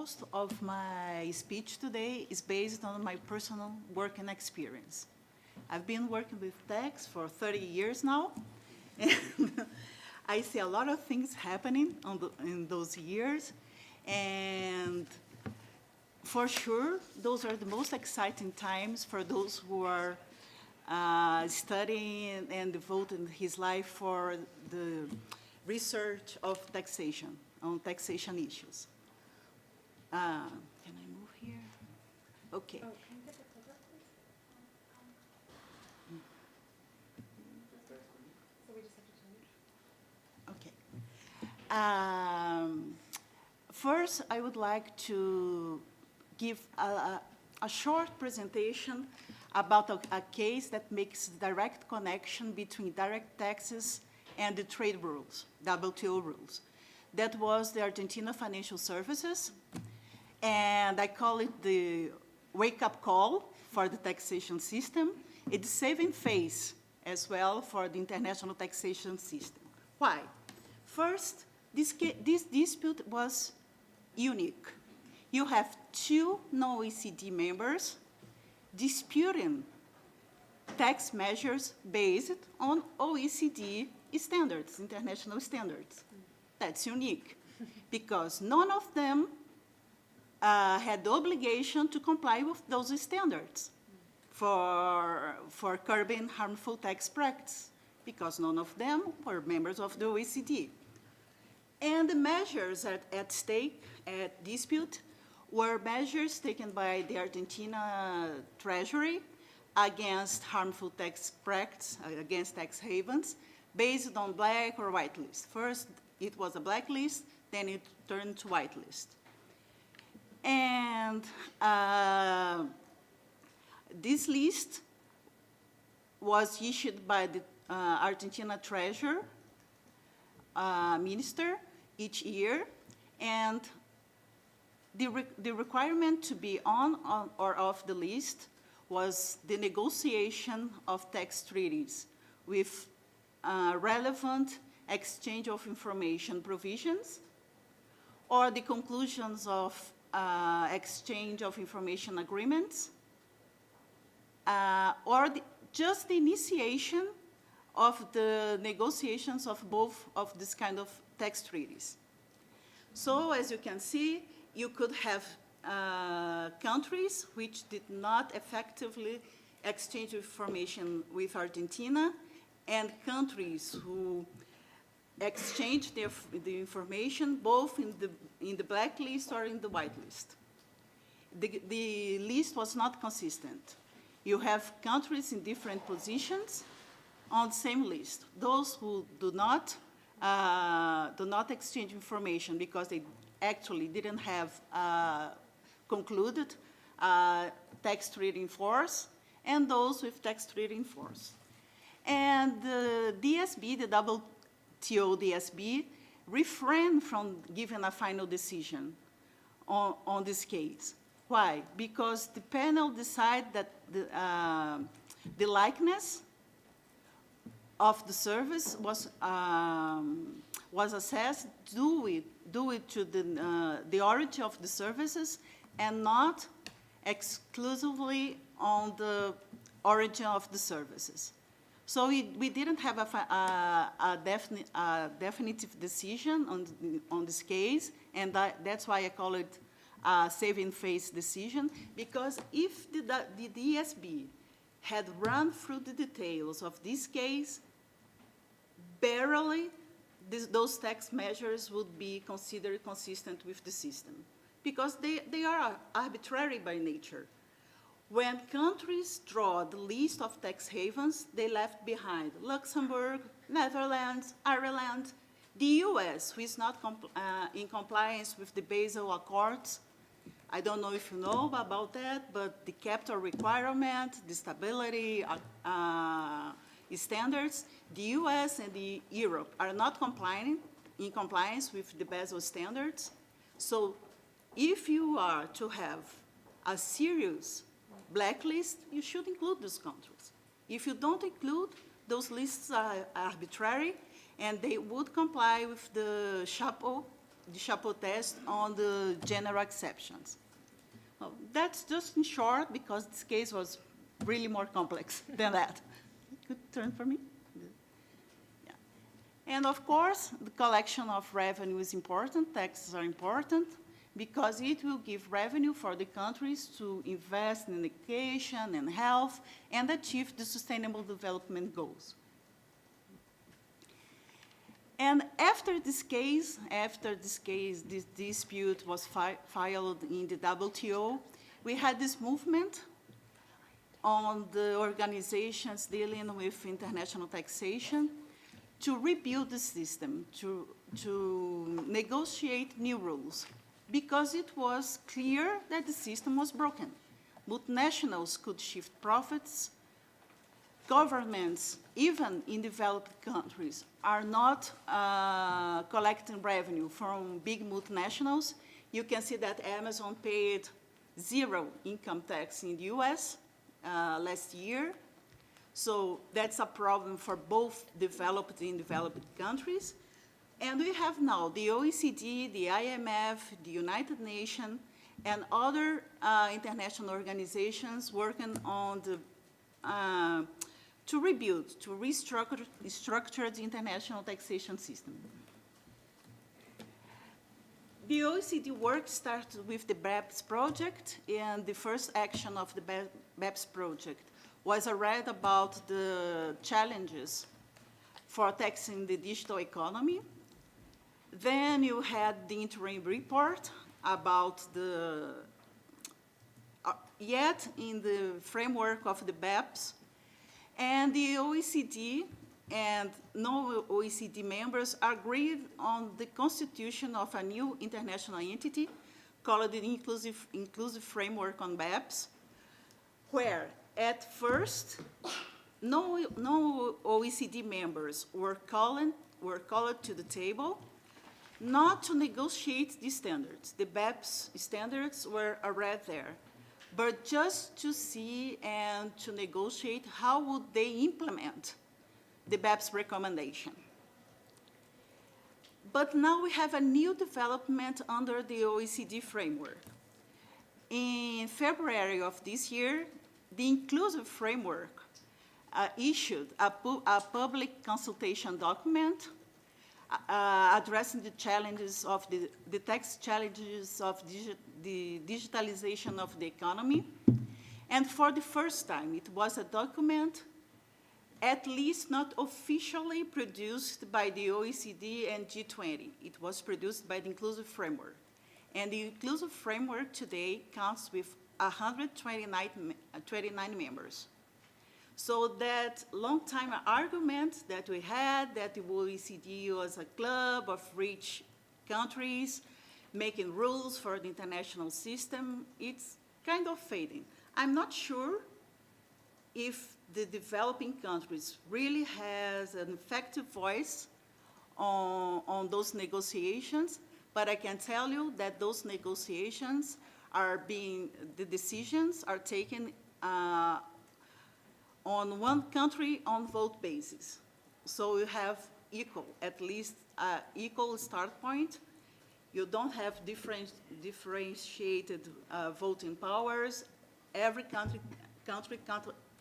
most of my speech today is based on my personal work and experience. I've been working with tax for 30 years now, and I see a lot of things happening in those years, and for sure, those are the most exciting times for those who are studying and devoting his life for the research of taxation, on taxation issues. Can I move here? Okay. Oh, can you get the clicker, please? So we just have to change? Okay. First, I would like to give a short presentation about a case that makes direct connection between direct taxes and the trade rules, WTO rules. That was the Argentina Financial Services, and I call it the wake-up call for the taxation system. It's saving face as well for the international taxation system. Why? First, this dispute was unique. You have two non-OECD members disputing tax measures based on OECD standards, international standards. That's unique because none of them had the obligation to comply with those standards for curbing harmful tax practice because none of them were members of the OECD. And the measures at stake, at dispute, were measures taken by the Argentina Treasury against harmful tax practice, against tax havens, based on black or white list. First, it was a black list, then it turned to white list. And this list was issued by the Argentina Treasury Minister each year, and the requirement to be on or off the list was the negotiation of tax treaties with relevant exchange of information provisions, or the conclusions of exchange of information agreements, or just the initiation of the negotiations of both of this kind of tax treaties. So as you can see, you could have countries which did not effectively exchange information with Argentina, and countries who exchanged the information both in the black list or in the white list. The list was not consistent. You have countries in different positions on the same list. Those who do not exchange information because they actually didn't have concluded tax treaty in force, and those with tax treaty in force. And the DSB, the WTO DSB, refrained from giving a final decision on this case. Why? Because the panel decided that the likeness of the service was assessed due to the origin of the services and not exclusively on the origin of the services. So we didn't have a definitive decision on this case, and that's why I call it a saving face decision, because if the DSB had run through the details of this case, barely those tax measures would be considered consistent with the system, because they are arbitrary by nature. When countries draw the list of tax havens, they left behind Luxembourg, Netherlands, Ireland, the US, who is not in compliance with the Basel Accords. I don't know if you know about that, but the capital requirement, the stability standards, the US and the Europe are not in compliance with the Basel standards. So if you are to have a serious blacklist, you should include those countries. If you don't include, those lists are arbitrary, and they would comply with the chapeau the chapeau test on the general exceptions. Well, that's just in short, because this case was really more complex than that. Good turn for me. Yeah. And of course, the collection of revenue is important. Taxes are important because it will give revenue for the countries to invest in education and health and achieve the sustainable development goals. And after this case, this dispute was filed in the WTO, we had this movement on the organizations dealing with international taxation to rebuild the system, to negotiate new rules, because it was clear that the system was broken. Multinationals could shift profits. Governments, even in developed countries, are not collecting revenue from big multinationals. You can see that Amazon paid 0 income tax in the US last year. So that's a problem for both developed and developed countries. And we have now the OECD, the IMF, the United Nations, and other international organizations working on the to rebuild, to restructure the international taxation system. The OECD work started with the BEPS project, and the first action of the BEPS project was a read about the challenges for taxing the digital economy. Then you had the interim report about the, yet in the framework of the BEPS, and the OECD and non-OECD members agreed on the constitution of a new international entity called the Inclusive Framework on BEPS, where at first no OECD members were called to the table not to negotiate the standards. The BEPS standards were already there, but just to see and to negotiate how would they implement the BEPS recommendation. But now we have a new development under the OECD framework. In February of this year, the Inclusive Framework issued a public consultation document addressing the challenges of the tax challenges of the digitalization of the economy. And for the first time, it was a document at least not officially produced by the OECD and G20. It was produced by the Inclusive Framework. And the Inclusive Framework today counts with 129 members. So that long-time argument that we had, that the OECD was a club of rich countries making rules for the international system, it's kind of fading. I'm not sure if the developing countries really has an effective voice on those negotiations, but I can tell you that those negotiations are the decisions are taken on one country on vote basis. So you have at least equal start point. You don't have differentiated voting powers. Every country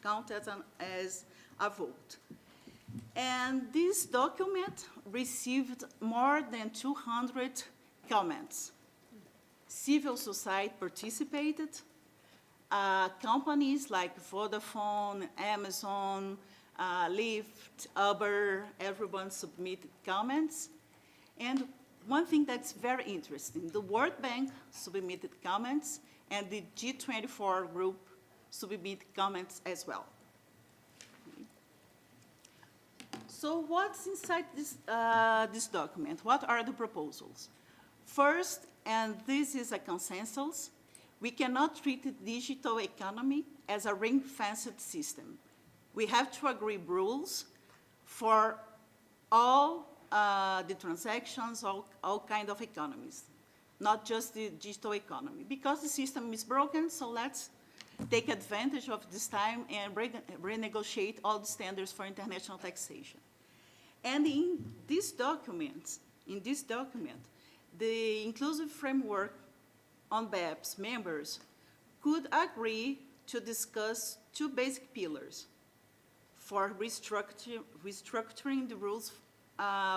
counts as a vote. And this document received more than 200 comments. Civil society participated. Companies like Vodafone, Amazon, Lyft, Uber, everyone submitted comments. And one thing that's very interesting, the World Bank submitted comments, and the G24 group submitted comments as well. So what's inside this document? What are the proposals? First, and this is a consensus, we cannot treat the digital economy as a ring-fenced system. We have to agree rules for all the transactions, all kinds of economies, not just the digital economy. Because the system is broken, so let's take advantage of this time and renegotiate all the standards for international taxation. And in this document, the inclusive framework on BEPS members could agree to discuss two basic pillars for restructuring the rules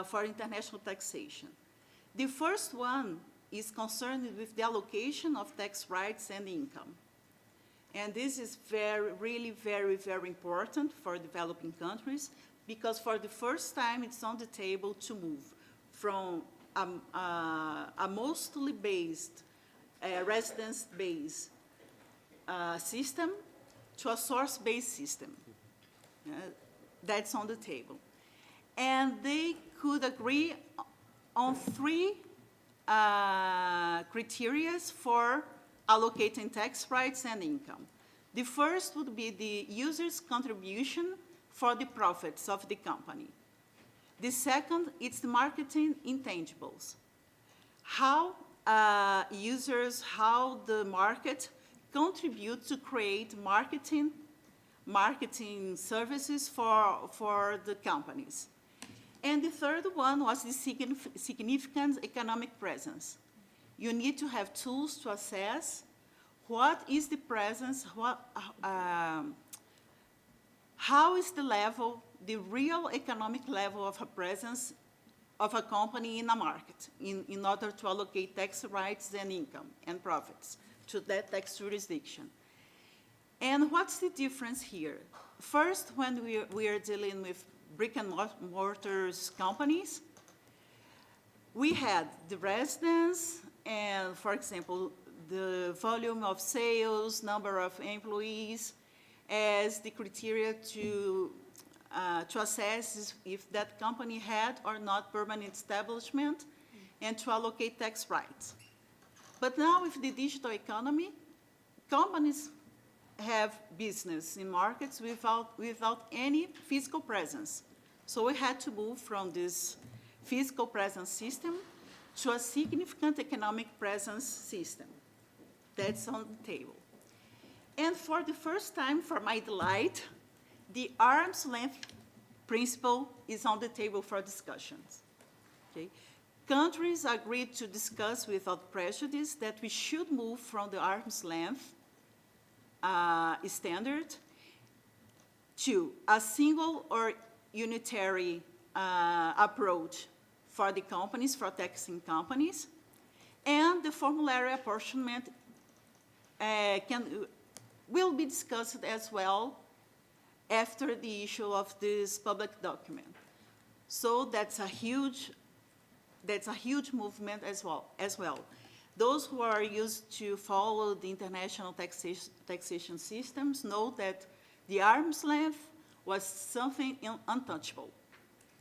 for international taxation. The first one is concerned with the allocation of tax rights and income. And this is really very important for developing countries, because for the first time it's on the table to move from a mostly based, residence-based system to a source-based system. That's on the table. And they could agree on three criteria for allocating tax rights and income. The first would be the user's contribution for the profits of the company. The second, it's the marketing intangibles. How users, how the market contribute to create marketing services for the companies. And the third one was the significant economic presence. You need to have tools to assess what is the presence, how is the level, the real economic level of a presence of a company in a market in order to allocate tax rights and income and profits to that tax jurisdiction. And what's the difference here? First, when we are dealing with brick and mortar companies, we had the residence and, for example, the volume of sales, number of employees as the criteria to assess if that company had or not permanent establishment and to allocate tax rights. But now with the digital economy, companies have business in markets without any physical presence. So we had to move from this physical presence system to a significant economic presence system. That's on the table. And for the first time, for my delight, the arm's length principle is on the table for discussions. Okay? Countries agreed to discuss without prejudice that we should move from the arm's length standard to a single or unitary approach for the companies, for taxing companies, and the formulary apportionment will be discussed as well after the issue of this public document. So that's a huge movement as well. Those who are used to follow the international taxation systems know that the arm's length was something untouchable.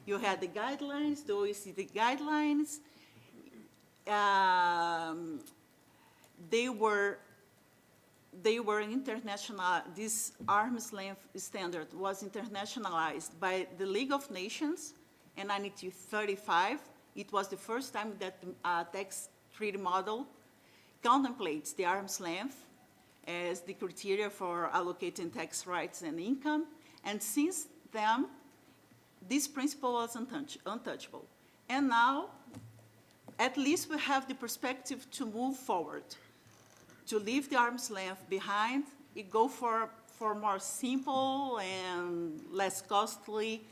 You had the guidelines, the OECD guidelines. They were international. This arm's length standard was internationalized by the League of Nations in 1935. It was the first time that the tax treaty model contemplates the arm's length as the criteria for allocating tax rights and income. And since then, this principle was untouchable. And now, at least we have the perspective to move forward, to leave the arm's length behind, and go for more simple and less costly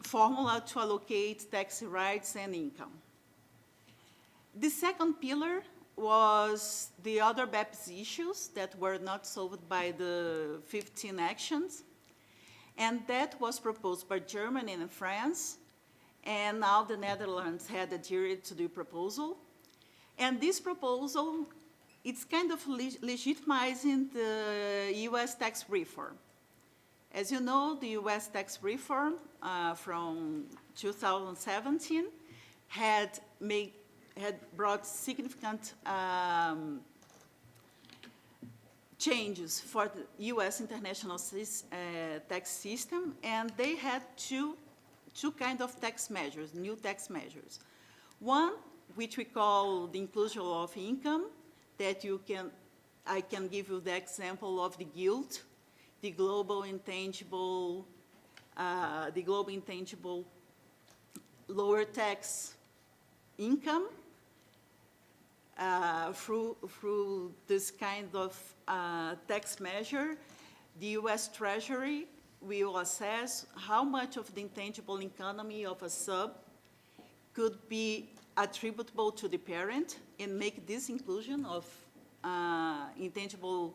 formula to allocate tax rights and income. The second pillar was the other BEPS issues that were not solved by the 15 actions, and that was proposed by Germany and France, and now the Netherlands had adhered to the proposal. And this proposal, it's kind of legitimizing the US tax reform. As you know, the US tax reform from 2017 had brought significant changes for the US international tax system, and they had two kinds of tax measures, new tax measures. One, which we call the inclusion of income, that I can give you the example of the GILT, the global intangible lower tax income through this kind of tax measure. The U.S. Treasury will assess how much of the intangible economy of a sub could be attributable to the parent and make this inclusion of intangible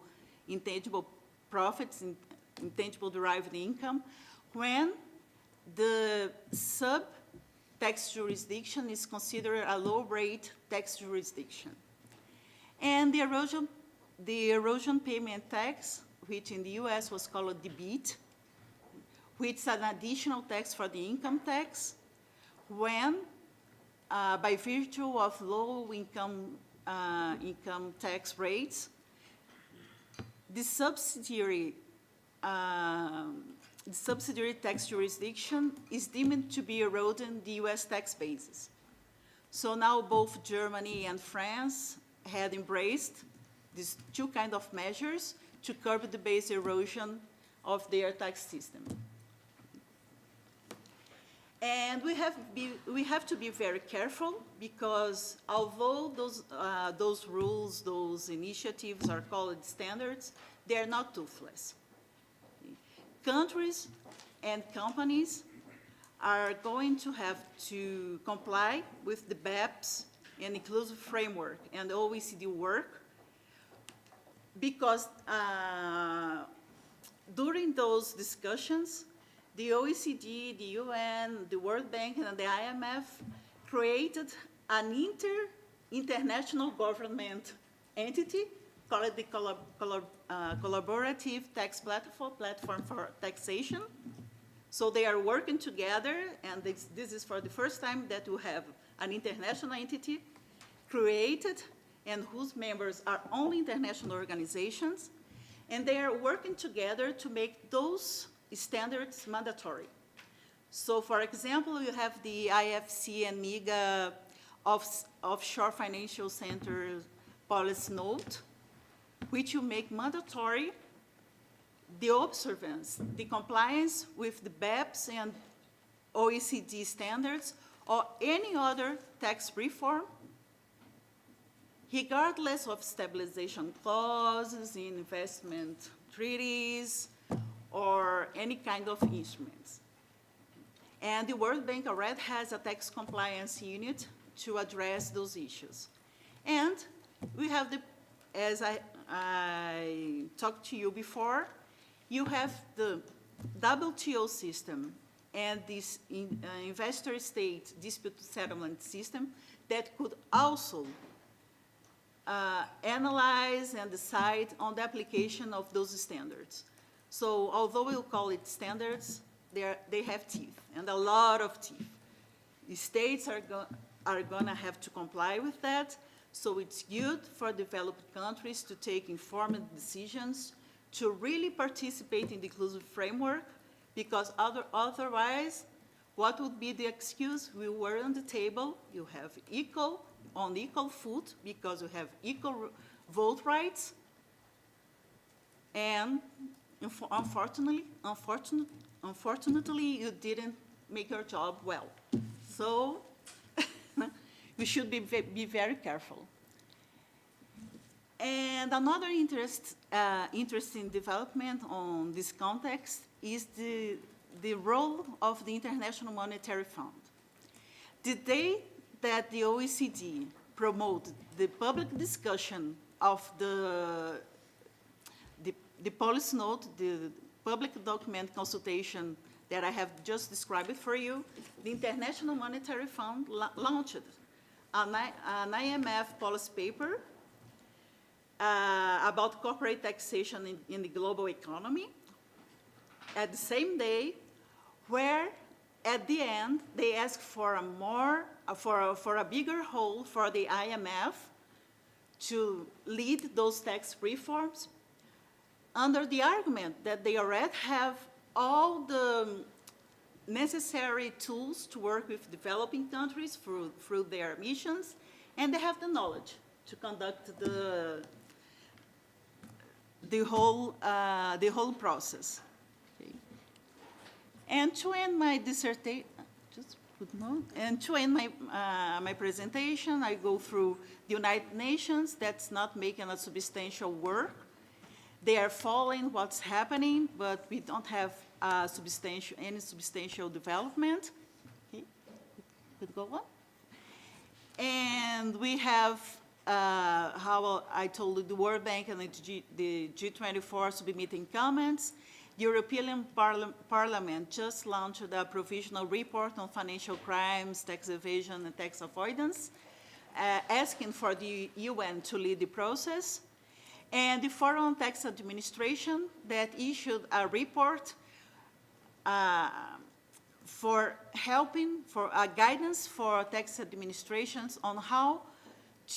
profits, intangible derived income, when the sub tax jurisdiction is considered a low-rate tax jurisdiction. And the erosion payment tax, which in the US was called the BEAT, which is an additional tax for the income tax, when, by virtue of low income tax rates, the subsidiary tax jurisdiction is deemed to be eroding the US tax basis. So now both Germany and France had embraced these two kinds of measures to curb the base erosion of their tax system. And we have to be very careful, because although those rules, those initiatives are called standards, they are not toothless. Countries and companies are going to have to comply with the BEPS and inclusive framework and OECD work, because during those discussions, the OECD, the UN, the World Bank, and the IMF created an international government entity called the Collaborative Tax Platform for Taxation. So they are working together, and this is for the first time that we have an international entity created and whose members are only international organizations, and they are working together to make those standards mandatory. So for example, you have the IFC and MIGA Offshore Financial Center Policy Note, which will make mandatory the observance, the compliance with the BEPS and OECD standards or any other tax reform, regardless of stabilization clauses in investment treaties or any kind of instruments. And the World Bank already has a tax compliance unit to address those issues. And we have as I talked to you before, you have the WTO system and this investor state dispute settlement system that could also analyze and decide on the application of those standards. So although we'll call it standards, they have teeth, and a lot of teeth. The states are going to have to comply with that, so it's good for developed countries to take informed decisions, to really participate in the inclusive framework, because otherwise, what would be the excuse? We were on the table, you have on equal foot, because you have equal vote rights, and unfortunately, you didn't make your job well. So we should be very careful. And another interesting development on this context is the role of the International Monetary Fund. The day that the OECD promoted the public discussion of the policy note, the public document consultation that I have just described for you, the International Monetary Fund launched an IMF policy paper about corporate taxation in the global economy at the same day, where at the end they asked for a bigger role for the IMF to lead those tax reforms, under the argument that they already have all the necessary tools to work with developing countries through their missions, and they have the knowledge to conduct the whole process. Okay. And to end my dissertation, just Good morning. And to end my presentation, I go through the United Nations that's not making a substantial work. They are following what's happening, but we don't have any substantial development. Okay, could go on. And we have, how I told you, the World Bank and the G24 should be meeting comments. The European Parliament just launched a provisional report on financial crimes, tax evasion, and tax avoidance, asking for the UN to lead the process. And the Foreign on Tax Administration that issued a report for guidance for tax administrations on how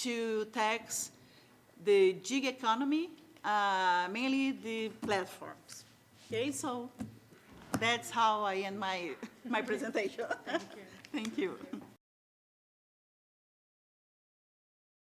to tax the gig economy, mainly the platforms. Okay, so that's how I end my presentation. Thank you. Thank you.